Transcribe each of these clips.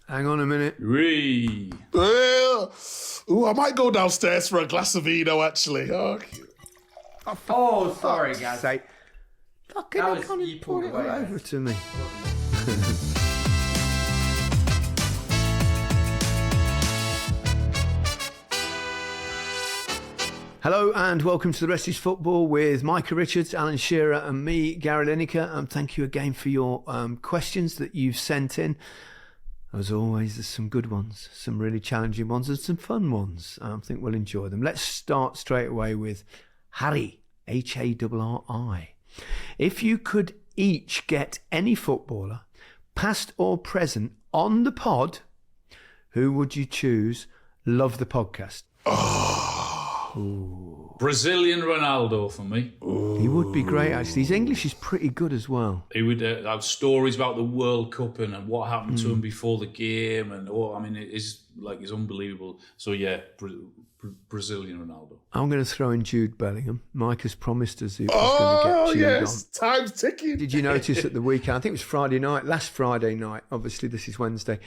Hang on a minute. Ooh, I might go downstairs for a glass of vino, actually. Oh, sorry, guys. Fucking hell, can't you pour it all over to me? Hello and welcome to The Rest is Football with Micah Richards, Alan Shearer and me, Gary Lineker. Thank you again for your questions that you've sent in. As always, there's some good ones, some really challenging ones and some fun ones. I think we'll enjoy them. Let's start straight away with Harry, Harri. If you could each get any footballer, past or present, on the pod, who would you choose? Love the podcast. Ooh. Brazilian Ronaldo for me. Ooh. He would be great, actually. His English is pretty good as well. He would have stories about the World Cup and what happened to him before the game, and it's unbelievable. So yeah, Brazilian Ronaldo. I'm going to throw in Jude Bellingham. Mike has promised us he was going to get Jude yes, time's ticking. Did you notice at the weekend? I think it was Friday night. Last Friday night. Obviously, this is Wednesday.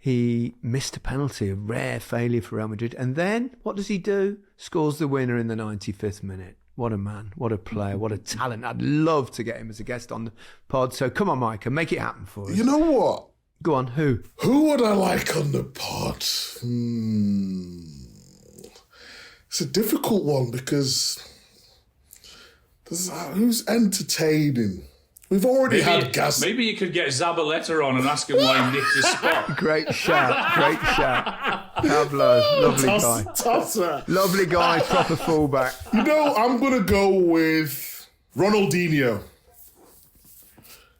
He missed a penalty, a rare failure for Real Madrid. And then, what does he do? Scores the winner in the 95th minute. What a man, what a player, what a talent. I'd love to get him as a guest on the pod. So come on, Micah, make it happen for us. You know what? Go on, who? Who would I like on the pod? It's a difficult one because who's entertaining? We've already had Gas. Maybe you could get Zabaleta on and ask him why he nicked his spot. Great shout. Pablo, lovely guy. Tosser. Lovely guy, proper fullback. You know, I'm going to go with Ronaldinho.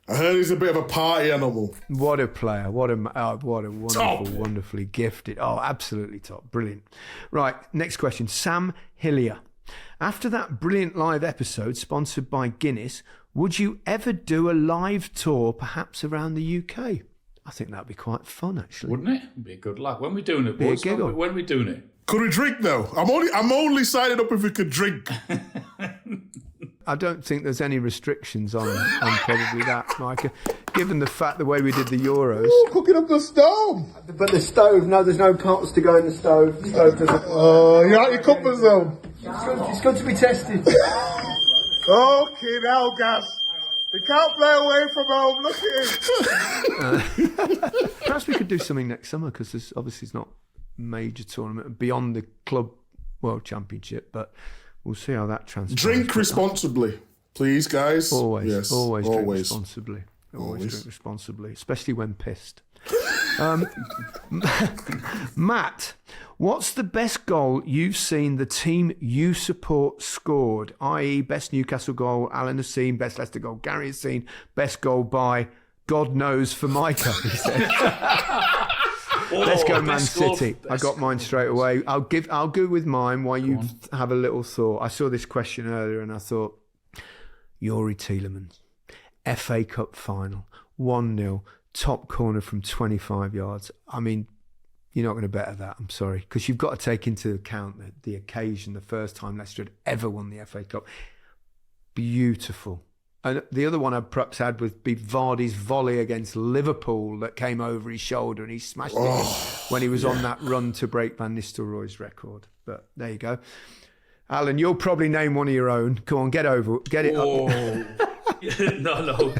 I heard he's a bit of a party animal. What a player. What a wonderfully gifted. Oh, absolutely top. Brilliant. Right, next question. Sam Hillier. After that brilliant live episode sponsored by Guinness, would you ever do a live tour, perhaps around the UK? I think that'd be quite fun, actually. Wouldn't it? It'd be a good luck. When are we doing it? Be a giggle. When are we doing it? Could we drink though? I'm only signing up if we could drink. I don't think there's any restrictions on probably that, Micah. Given the fact the way we did the Euros. Ooh, cooking up the stove. But the stove, no, there's no pots to go in the stove. The stove doesn't. You're out your comfort zone. It's good to be tested. Okay, now, Gas. We can't play away from home. Look at him. Perhaps we could do something next summer because there's obviously it's not a major tournament beyond the Club World Championship, but we'll see how that transpires. Drink responsibly, please, guys. Always, yes, always drink responsibly. Always drink responsibly, especially when pissed. Matt, what's the best goal you've seen the team you support scored? I.e., best Newcastle goal Alan has seen, best Leicester goal Gary has seen, best goal by God knows for Micah, he said. Let's go Man City. I got mine straight away. I'll go with mine while you have a little thought. I saw this question earlier and I thought, Youri Tielemans, FA Cup final, 1-0, top corner from 25 yards. I mean, you're not going to better that, I'm sorry, because you've got to take into account the occasion, the first time Leicester had ever won the FA Cup. Beautiful. And the other one I perhaps had would be Vardy's volley against Liverpool that came over his shoulder and he smashed it in when he was on that run to break Van Nistelrooy's record. But there you go. Alan, you'll probably name one of your own. Come on, get it up. No.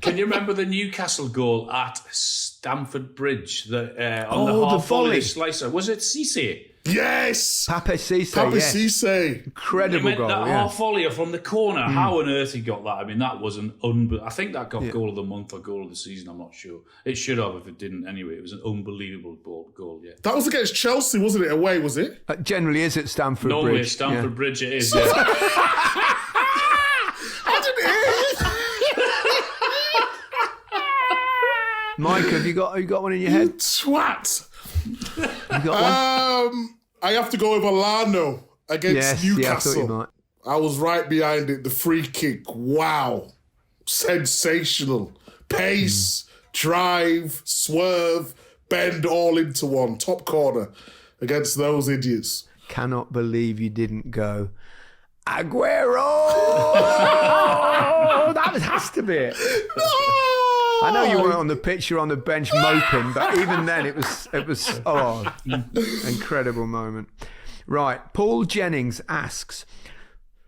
Can you remember the Newcastle goal at Stamford Bridge on the half volley slicer? Was it Cisse? Yes! Pape Cisse. Incredible goal. That half volley from the corner. How on earth he got that? I mean, that was I think that got goal of the month or goal of the season. I'm not sure. It should have if it didn't anyway. It was an unbelievable goal, yeah. That was against Chelsea, wasn't it? Away, was it? Generally is at Stamford Bridge. Normally at Stamford Bridge it is, yeah. Mike, have you got one in your head? You twat. You got one? I have to go with Alano against Newcastle. Yeah, I thought you might. I was right behind it. The free kick. Wow. Sensational. Pace, drive, swerve, bend all into one. Top corner against those idiots. Cannot believe you didn't go, Aguero! That has to be it. No! I know you weren't on the pitch, you're on the bench moping, but even then it was incredible moment. Right, Paul Jennings asks,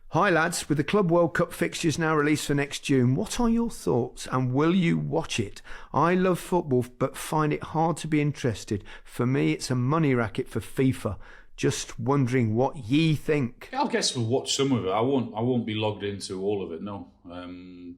hi lads, with the Club World Cup fixtures now released for next June, what are your thoughts and will you watch it? I love football but find it hard to be interested. For me it's a money racket for FIFA. Just wondering what ye think. I guess we'll watch some of it. I won't be logged into all of it, no.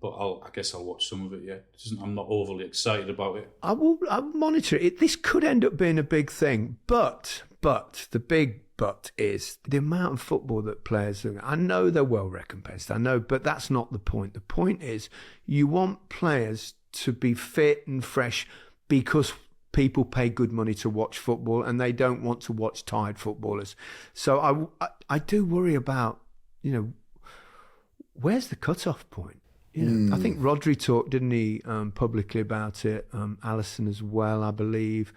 But I guess I'll watch some of it, yeah. I'm not overly excited about it. I'll monitor it. This could end up being a big thing, but the big but is the amount of football that players do. I know they're well recompensed, I know, but that's not the point. The point is you want players to be fit and fresh because people pay good money to watch football and they don't want to watch tired footballers. So I do worry about, where's the cut-off point? I think Rodri talked, didn't he, publicly about it, Alisson as well, I believe.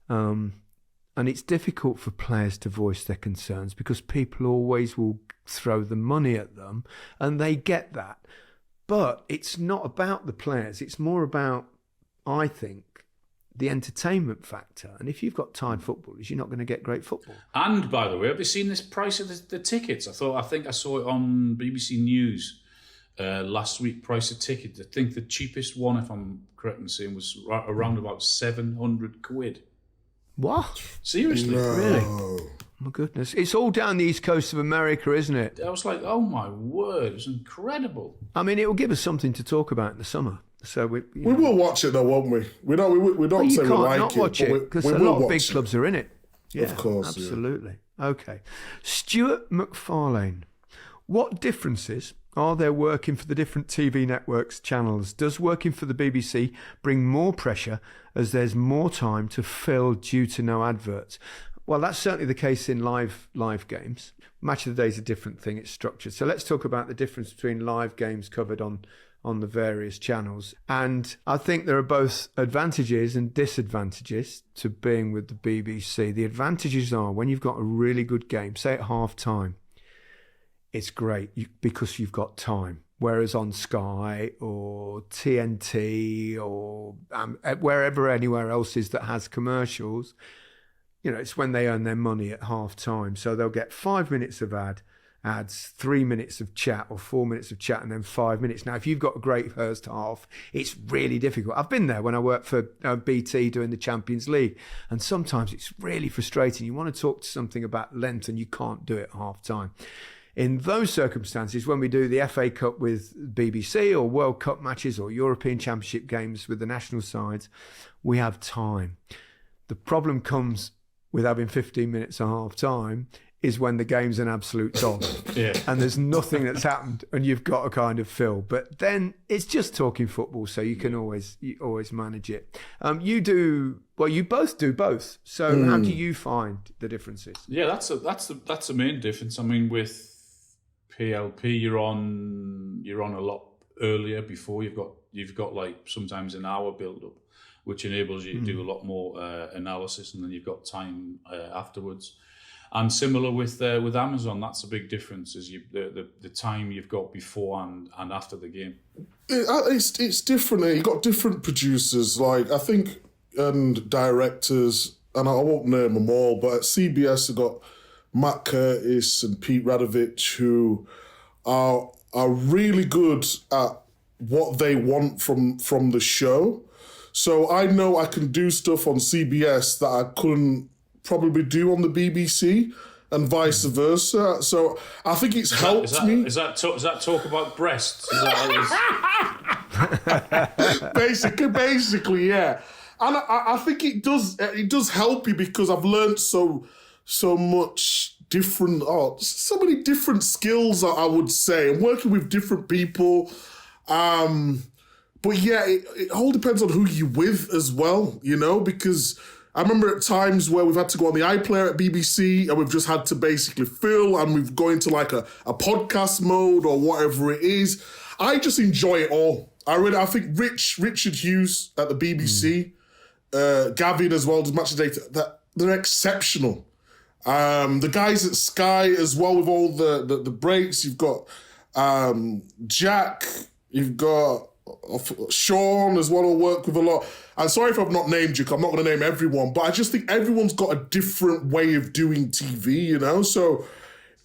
And it's difficult for players to voice their concerns because people always will throw the money at them and they get that. But it's not about the players. It's more about, I think, the entertainment factor. And if you've got tired footballers, you're not going to get great football. And by the way, have you seen this price of the tickets? I think I saw it on BBC News last week. Price of tickets. I think the cheapest one, if I'm correct in saying, was around about 700 quid. What? Seriously? No. Really? Oh my goodness. It's all down the east coast of America, isn't it? I was like, oh my word, it's incredible. I mean, it will give us something to talk about in the summer. So we will watch it though, won't we? We don't say we like not watch it because a lot of big clubs are in it. Yeah, of course, absolutely. Yeah. Okay, Stuart McFarlane, what differences are there working for the different TV networks channels? Does working for the BBC bring more pressure as there's more time to fill due to no adverts? Well, that's certainly the case in live games. Match of the Day is a different thing. It's structured. So let's talk about the difference between live games covered on the various channels. And I think there are both advantages and disadvantages to being with the BBC. The advantages are when you've got a really good game, say at half time, it's great because you've got time. Whereas on Sky or TNT or anywhere else is that has commercials, it's when they earn their money at half time. So they'll get 5 minutes of ads, 3 minutes of chat or 4 minutes of chat and then 5 minutes. Now, if you've got a great first half, it's really difficult. I've been there when I worked for BT doing the Champions League, and sometimes it's really frustrating. You want to talk to something about length and you can't do it at half time. In those circumstances, when we do the FA Cup with BBC or World Cup matches or European Championship games with the national sides, we have time. The problem comes with having 15 minutes at half time is when the game's an absolute dog. Yeah. And there's nothing that's happened and you've got to kind of fill. But then it's just talking football, so you can always manage it. You both do both. So how do you find the differences? Yeah, that's the main difference. I mean, with PLP, you're on a lot earlier before you've got like sometimes an hour build up, which enables you to do a lot more analysis, and then you've got time afterwards. And similar with Amazon, that's a big difference, is the time you've got before and after the game. It's different. You've got different producers, like I think, and directors, and I won't name them all, but at CBS you've got Matt Curtis and Pete Radovich, who are really good at what they want from the show. So I know I can do stuff on CBS that I couldn't probably do on the BBC, and vice versa. So I think it's helped me. Is that talk about breasts? Is that basically, yeah. And I think it does help you because I've learned so much different, so many different skills, I would say. I'm working with different people. But yeah, it all depends on who you're with as well, because I remember at times where we've had to go on the iPlayer at BBC and we've just had to basically fill, and we've gone into like a podcast mode or whatever it is. I just enjoy it all. I think Richard Hughes at the BBC, Gavin as well, does Match of the Day, that they're exceptional. The guys at Sky as well with all the breaks. You've got Jack, you've got Sean as well, I work with a lot. I'm sorry if I've not named you, 'cause I'm not going to name everyone, but I just think everyone's got a different way of doing TV, you know? So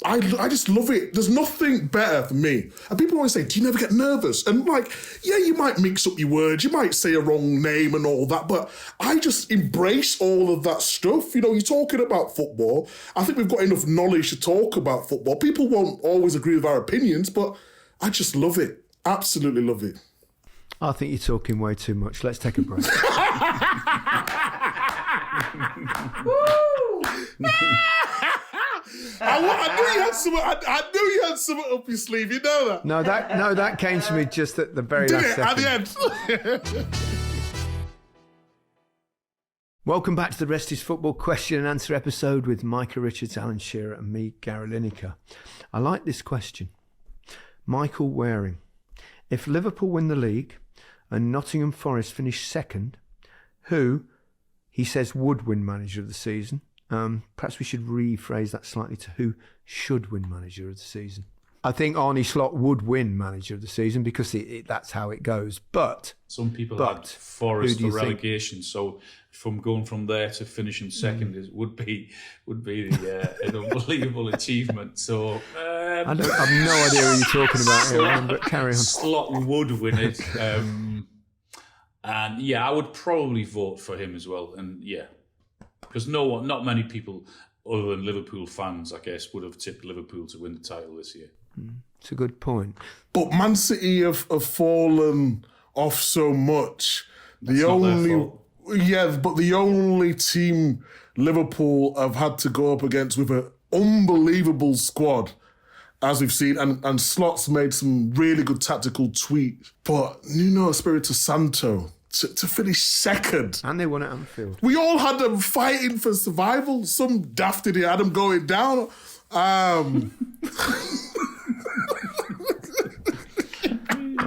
I just love it. There's nothing better for me. And people always say, do you never get nervous? And like, yeah, you might mix up your words, you might say a wrong name and all that, but I just embrace all of that stuff. You know, you're talking about football. I think we've got enough knowledge to talk about football. People won't always agree with our opinions, but I just love it. Absolutely love it. I think you're talking way too much. Let's take a break. I knew you had something. I knew you had something up your sleeve. You know that. No, that came to me just at the very Did last it second. at the end? Welcome back to the Rest is Football question and answer episode with Micah Richards, Alan Shearer and me, Gary Lineker. I like this question. Michael Waring. If Liverpool win the league and Nottingham Forest finish second, who, he says, would win manager of the season? Perhaps we should rephrase that slightly to who should win manager of the season. I think Arne Slot would win manager of the season because that's how it goes. But some people had Forest for relegation, so from going from there to finishing second would be an unbelievable achievement. So I've no idea what you're talking about here, but carry on. Slot would win it, and yeah, I would probably vote for him as well. And yeah, because not many people other than Liverpool fans, I guess, would have tipped Liverpool to win the title this year. It's a good point. But Man City have fallen off so much. That's not their fault. But the only team Liverpool have had to go up against with an unbelievable squad, as we've seen, and Slot's made some really good tactical tweets. But Nuno Espirito Santo to finish second. And they won at Anfield. We all had them fighting for survival. Some daft idiot had them going down.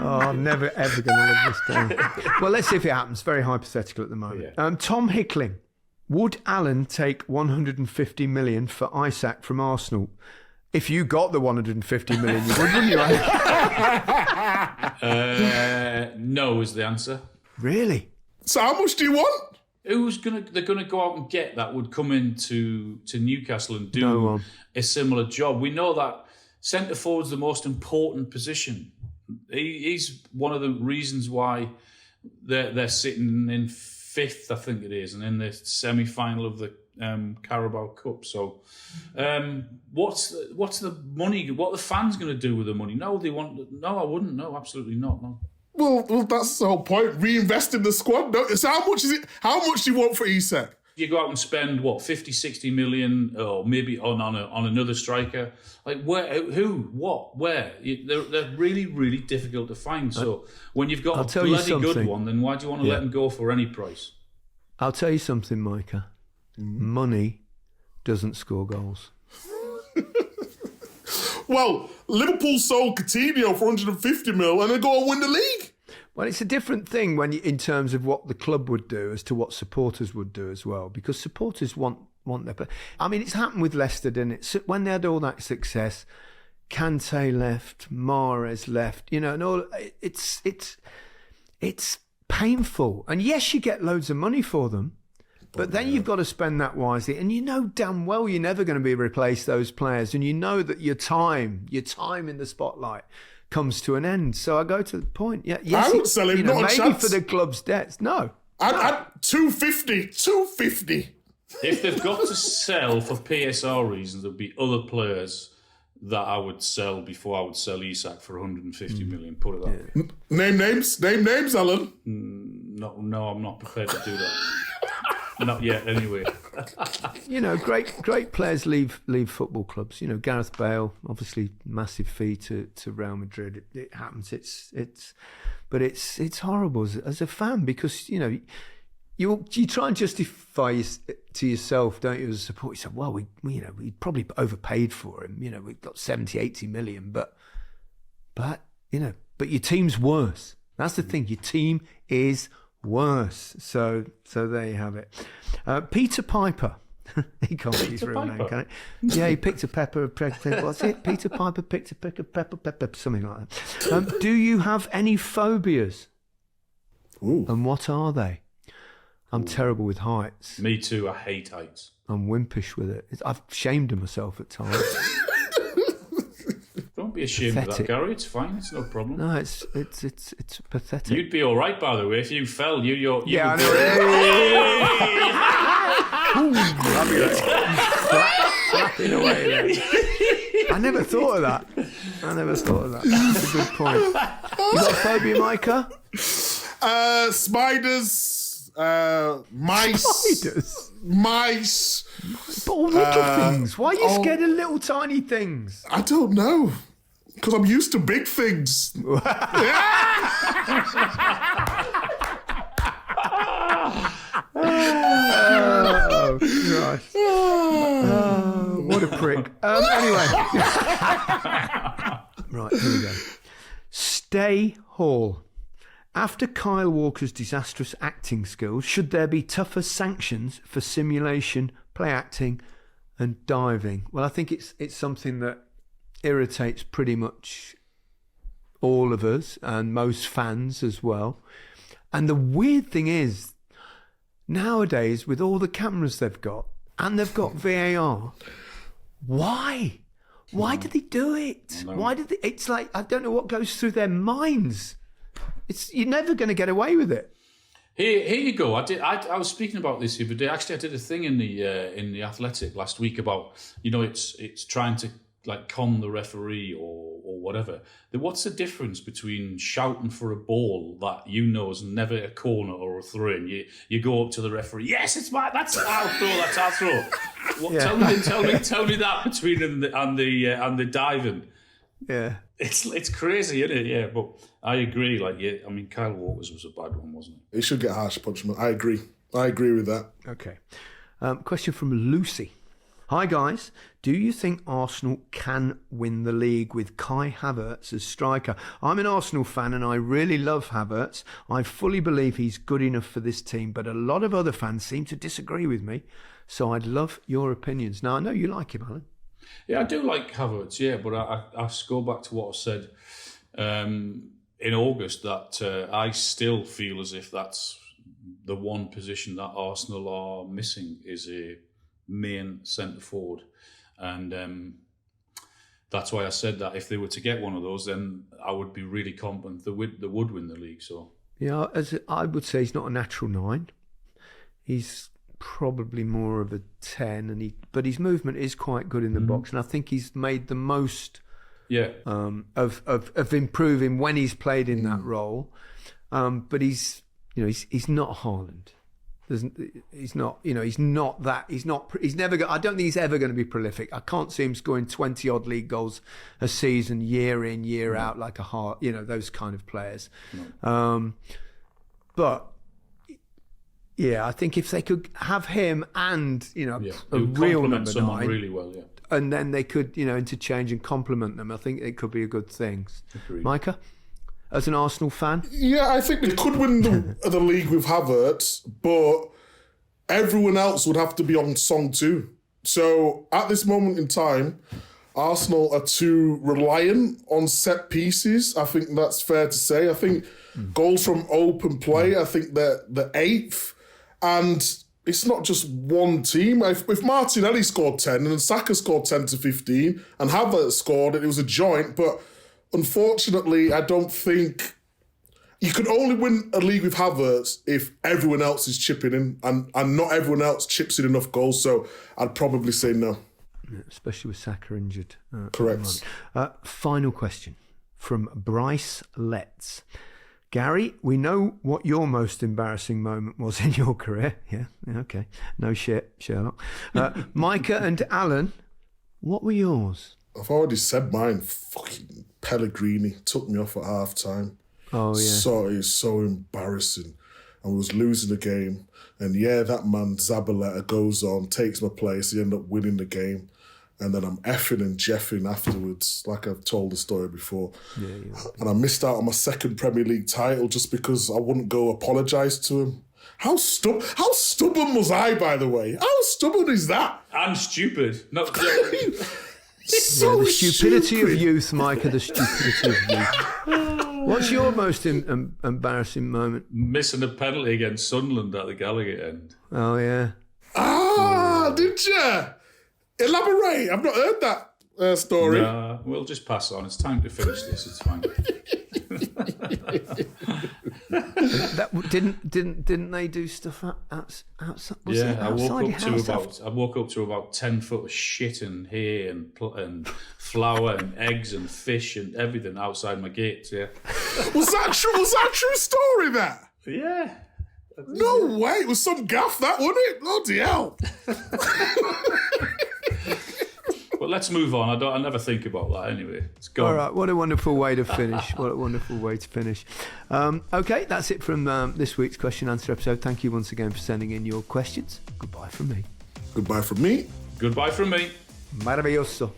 I'm never, ever going to live this down. Well, let's see if it happens. Very hypothetical at the moment. Yeah. Tom Hickling. Would Alan take 150 million for Isak from Arsenal? If you got the 150 million, you would, wouldn't you, Alan? No is the answer. Really? So how much do you want? They're gonna go out and get that would come into Newcastle and do a similar job. We know that centre forward's the most important position. He's one of the reasons why they're sitting in fifth, I think it is, and in the semi-final of the Carabao Cup. So, what's the money? What are the fans going to do with the money? No, I wouldn't. No, absolutely not. No. Well, that's the whole point. Reinvest in the squad. No, so how much is it? How much do you want for Isak? You go out and spend 50, 60 million, or maybe on another striker. Like where, who, what, where? They're really, really difficult to find. So when you've got a bloody good one, then why do you want to let them go for any price? I'll tell you something, Micah. Money doesn't score goals. Well, Liverpool sold Coutinho for 150 mil and they go and win the league. Well, it's a different thing in terms of what the club would do as to what supporters would do as well, because supporters want their... I mean, it's happened with Leicester, didn't it? So when they had all that success, Kante left, Mahrez left, and all. It's painful. And yes, you get loads of money for them, but then you've got to spend that wisely. And you know damn well you're never going to be replace those players, and you know that your time in the spotlight comes to an end. So I go to the point. Yeah, yes, I would sell him, not a maybe chance. for the club's debts. No. I'd 250. If they've got to sell for PSR reasons, there'll be other players that I would sell before I would sell Isak for 150 million. Put it that way. Name names, Alan. No, I'm not prepared to do that. Not yet, anyway. Great players leave football clubs. Gareth Bale, obviously massive fee to Real Madrid. It happens. But it's horrible as a fan, because you try and justify to yourself, don't you, as a supporter? You say, well, we probably overpaid for him. We've got 70, 80 million, but your team's worse. That's the thing. Your team is worse. So there you have it. Peter Piper. He can't be his Peter real name, Piper. can he? Yeah, he picked a pepper. What's it? Peter Piper picked a pepper, something like that. Do you have any phobias? Ooh. And what are they? I'm terrible with heights. Me too. I hate heights. I'm wimpish with it. I've shamed myself at times. Don't be ashamed of that, Pathetic. Gary. It's fine. It's no problem. No, it's pathetic. You'd be all right, by the way, if you fell. You Yeah, would flapping away there. I never thought of that. That's a good point. You got a phobia, Micah? Spiders, mice. Spiders? Mice. But all little things. Why are you scared of little tiny things? I don't know. Because I'm used to big things. Oh, Christ. Oh, what a prick. Anyway. Right, here we go. Stay Hall. After Kyle Walker's disastrous acting skills, should there be tougher sanctions for simulation, play acting and diving? Well, I think it's something that irritates pretty much all of us and most fans as well. And the weird thing is, nowadays, with all the cameras they've got, and they've got VAR, why? Why do they do it? Why did they? It's like, I don't know what goes through their minds. You're never going to get away with it. Here you go. I was speaking about this the other day. Actually, I did a thing in the Athletic last week about, it's trying to like con the referee or whatever. What's the difference between shouting for a ball that is never a corner or a throw in? You go up to the referee. Yes, it's mine. That's our throw. That's our throw. What, Yeah. Tell me that between and the diving. Yeah. It's crazy, isn't it? Yeah, but I agree. Kyle Walker's was a bad one, wasn't it? It should get harsh punishment. I agree with that. Okay. Question from Lucy. Hi guys, do you think Arsenal can win the league with Kai Havertz as striker? I'm an Arsenal fan and I really love Havertz. I fully believe he's good enough for this team, but a lot of other fans seem to disagree with me. So I'd love your opinions. Now, I know you like him, Alan. Yeah, I do like Havertz, yeah, but I go back to what I said in August, that I still feel as if that's the one position that Arsenal are missing, is a main centre forward, and that's why I said that if they were to get one of those, then I would be really confident they would win the league. So Yeah, I would say he's not a natural 9. He's probably more of a 10, but his movement is quite good in the box, and I think he's made the most of improving when he's played in that role. But he's not Haaland. He's not that. He's never. I don't think he's ever going to be prolific. I can't see him scoring 20 odd league goals a season, year in, year out, like those kind of players. But yeah, I think if they could have him and a real number 9, really well, yeah. And then they could interchange and complement them, I think it could be a good thing. Agreed. Micah, as an Arsenal fan? Yeah, I think they could win the league with Havertz, but everyone else would have to be on song too. So at this moment in time, Arsenal are too reliant on set pieces. I think that's fair to say. I think goals from open play, I think they're the 8th. And it's not just one team. If Martinelli scored 10 and Saka scored 10 to 15 and Havertz scored, it was a joint, but unfortunately, I don't think you can only win a league with Havertz if everyone else is chipping in, and not everyone else chips in enough goals. So I'd probably say no. Yeah, especially with Saka injured. Correct. Final question from Bryce Letts. Gary, we know what your most embarrassing moment was in your career. Yeah, okay. No shit, Sherlock. Micah and Alan, what were yours? I've already said mine. Fucking Pellegrini took me off at half time. Oh, yeah. So it was so embarrassing. I was losing the game. And yeah, that man, Zabaleta, goes on, takes my place. He ended up winning the game. And then I'm effing and jeffing afterwards, like I've told the story before. Yeah. And I missed out on my second Premier League title just because I wouldn't go apologise to him. How stubborn was I, by the way? How stubborn is that? And stupid. Not So The stupidity stupid. of youth, Micah, the stupidity of youth. What's your most embarrassing moment? missing a penalty against Sunderland at the Gallagher end. Oh, yeah. Did you? Elaborate. I've not heard that story. Nah, we'll just pass on. It's time to finish this. It's fine. That didn't they do stuff outside? Yeah, I woke woke up to about 10 foot of shit and hay and flour and eggs and fish and everything outside my gates. Yeah. Was that true? Was that a true story? That? Yeah. No way. It was some gaff, that, wasn't it? Bloody hell. But let's move on. I never think about that anyway. It's gone. All right, what a wonderful way to finish. What a wonderful way to finish. Okay, that's it from this week's question answer episode. Thank you once again for sending in your questions. Goodbye from me. Goodbye from me. Goodbye from me. Maravilloso.